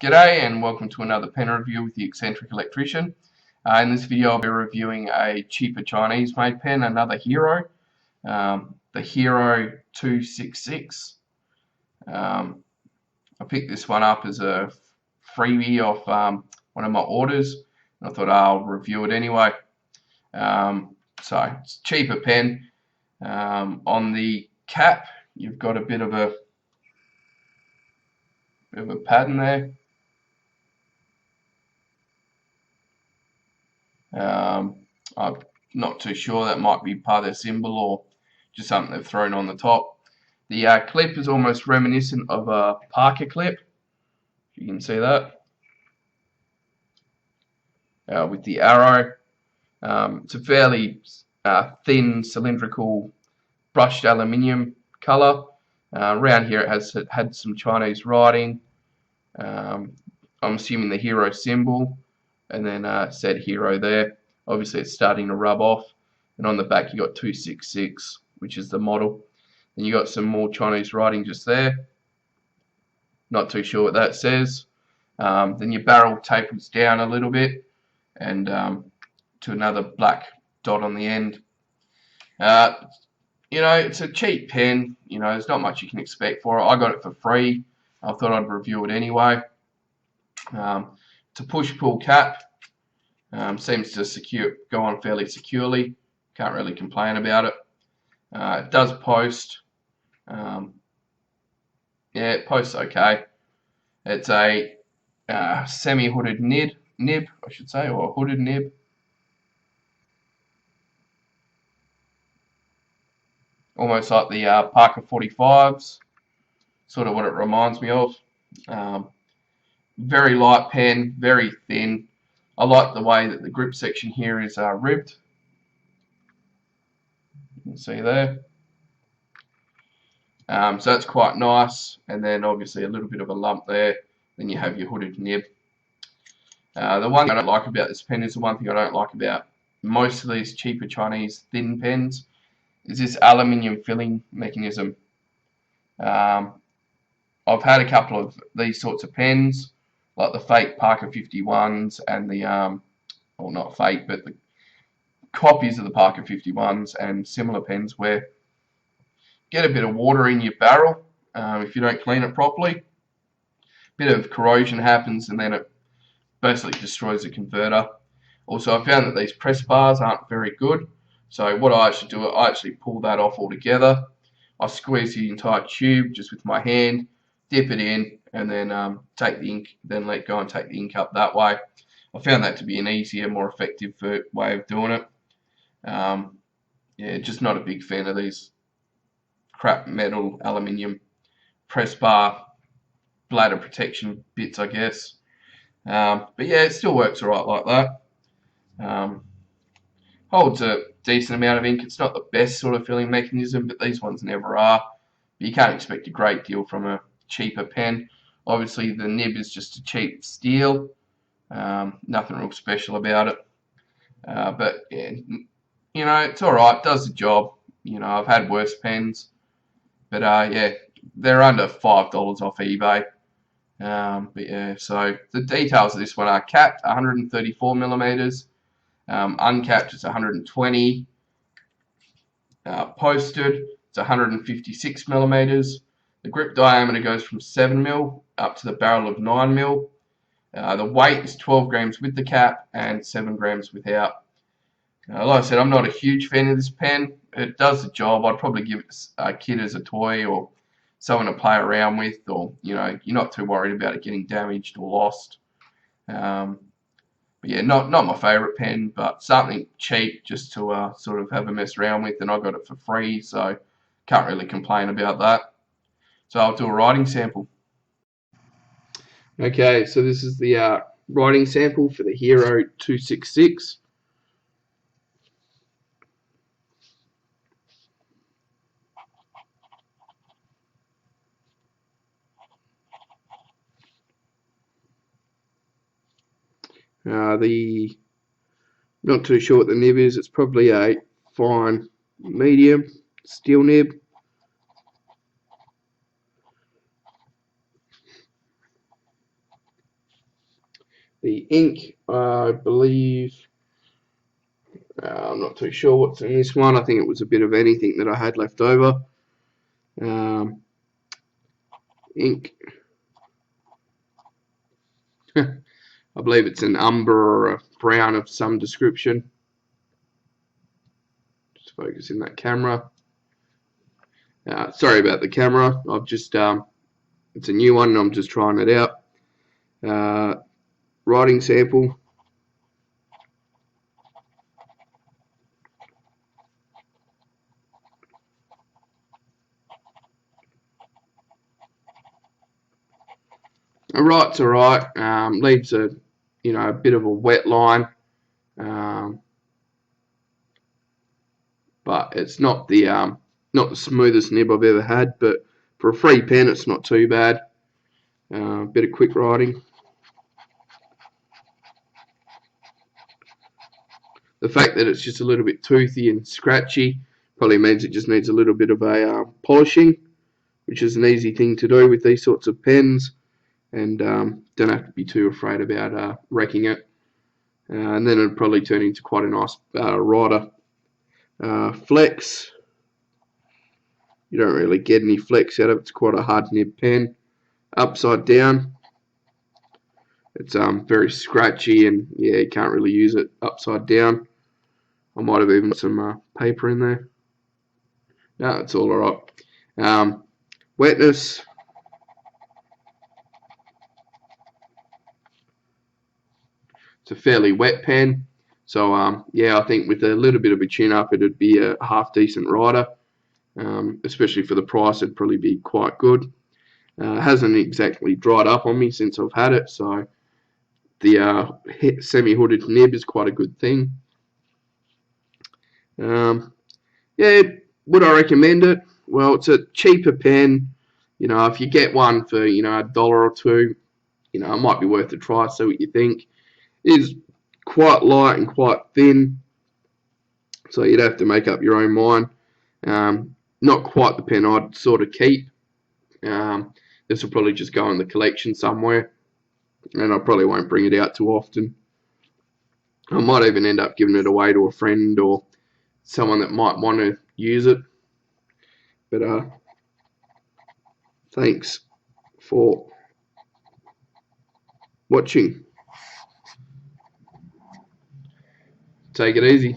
G'day and welcome to another pen review with the Eccentric Electrician. In this video I'll be reviewing a cheaper Chinese made pen, another Hero, the Hero 266. I picked this one up as a freebie off one of my orders, and I thought I'll review it anyway. So it's a cheaper pen. On the cap you've got a bit of a pattern there. I'm not too sure, that might be part of their symbol or just something they've thrown on the top. The clip is almost reminiscent of a Parker clip, you can see that, with the arrow. It's a fairly thin cylindrical brushed aluminium colour. Around here it has had some Chinese writing. I'm assuming the Hero symbol, and then said Hero there. Obviously it's starting to rub off, and on the back you got 266, which is the model. And you got some more Chinese writing just there, not too sure what that says. Then your barrel tapers down a little bit, and to another black dot on the end. You know, it's a cheap pen, you know, there's not much you can expect for it. I got it for free, I thought I'd review it anyway. It's a push-pull cap. Seems to go on fairly securely. Can't really complain about it. It does post. Yeah, it posts okay. It's a semi-hooded nib, I should say, or a hooded nib. Almost like the Parker 45s. Sort of what it reminds me of. Very light pen, very thin. I like the way that the grip section here is ribbed. You can see there. So that's quite nice. And then obviously a little bit of a lump there. Then you have your hooded nib. The one thing I don't like about this pen is the one thing I don't like about most of these cheaper Chinese thin pens is this aluminium filling mechanism. I've had a couple of these sorts of pens, like the fake Parker 51s and the, well, not fake, but the copies of the Parker 51s and similar pens, where get a bit of water in your barrel if you don't clean it properly. Bit of corrosion happens, and then it basically destroys the converter. Also, I found that these press bars aren't very good, so what I actually do, I actually pull that off altogether. I squeeze the entire tube just with my hand, dip it in, and then take the ink, then let go and take the ink up that way. I found that to be an easier, more effective way of doing it. Yeah, just not a big fan of these crap metal aluminium press bar bladder protection bits, I guess. But yeah, it still works alright like that. Holds a decent amount of ink. It's not the best sort of filling mechanism, but these ones never are. But you can't expect a great deal from a cheaper pen. Obviously the nib is just a cheap steel, nothing real special about it, but yeah, you know, it's alright, does the job. You know, I've had worse pens, but yeah, they're under $5 off eBay. But yeah, so the details of this one are capped 134mm, uncapped it's 120, posted it's 156mm. The grip diameter goes from 7mm up to the barrel of 9mm. The weight is 12 grams with the cap and 7 grams without. Like I said, I'm not a huge fan of this pen. It does the job. I'd probably give it to a kid as a toy or someone to play around with, or you know, you're not too worried about it getting damaged or lost. But yeah, not my favourite pen, but something cheap just to sort of have a mess around with, and I got it for free, so can't really complain about that. So I'll do a writing sample. Okay, so this is the writing sample for the Hero 266. Not too sure what the nib is. It's probably a fine medium steel nib. The ink, I believe, I'm not too sure what's in this one. I think it was a bit of anything that I had left over. Ink. I believe it's an umber or a brown of some description. Just focus in that camera. Sorry about the camera. I've just it's a new one and I'm just trying it out. Writing sample. Alright's alright. Leaves a a bit of a wet line, but it's not the smoothest nib I've ever had. But for a free pen, it's not too bad. Bit of quick writing. The fact that it's just a little bit toothy and scratchy probably means it just needs a little bit of a polishing, which is an easy thing to do with these sorts of pens, and don't have to be too afraid about wrecking it. And then it'll probably turn into quite a nice writer. Flex, you don't really get any flex out of it. It's quite a hard nib pen. Upside down, it's very scratchy, and yeah, you can't really use it upside down. I might have even some paper in there. No, it's all alright. Wetness, it's a fairly wet pen, so yeah, I think with a little bit of a chin up, it'd be a half decent writer. Especially for the price, it'd probably be quite good. Hasn't exactly dried up on me since I've had it, so the semi-hooded nib is quite a good thing. Yeah, would I recommend it? Well, it's a cheaper pen. If you get one for $1 or $2, it might be worth a try. See what you think. It is quite light and quite thin, so you'd have to make up your own mind. Not quite the pen I'd sort of keep. This will probably just go in the collection somewhere, and I probably won't bring it out too often. I might even end up giving it away to a friend or someone that might want to use it. But thanks for watching. Take it easy.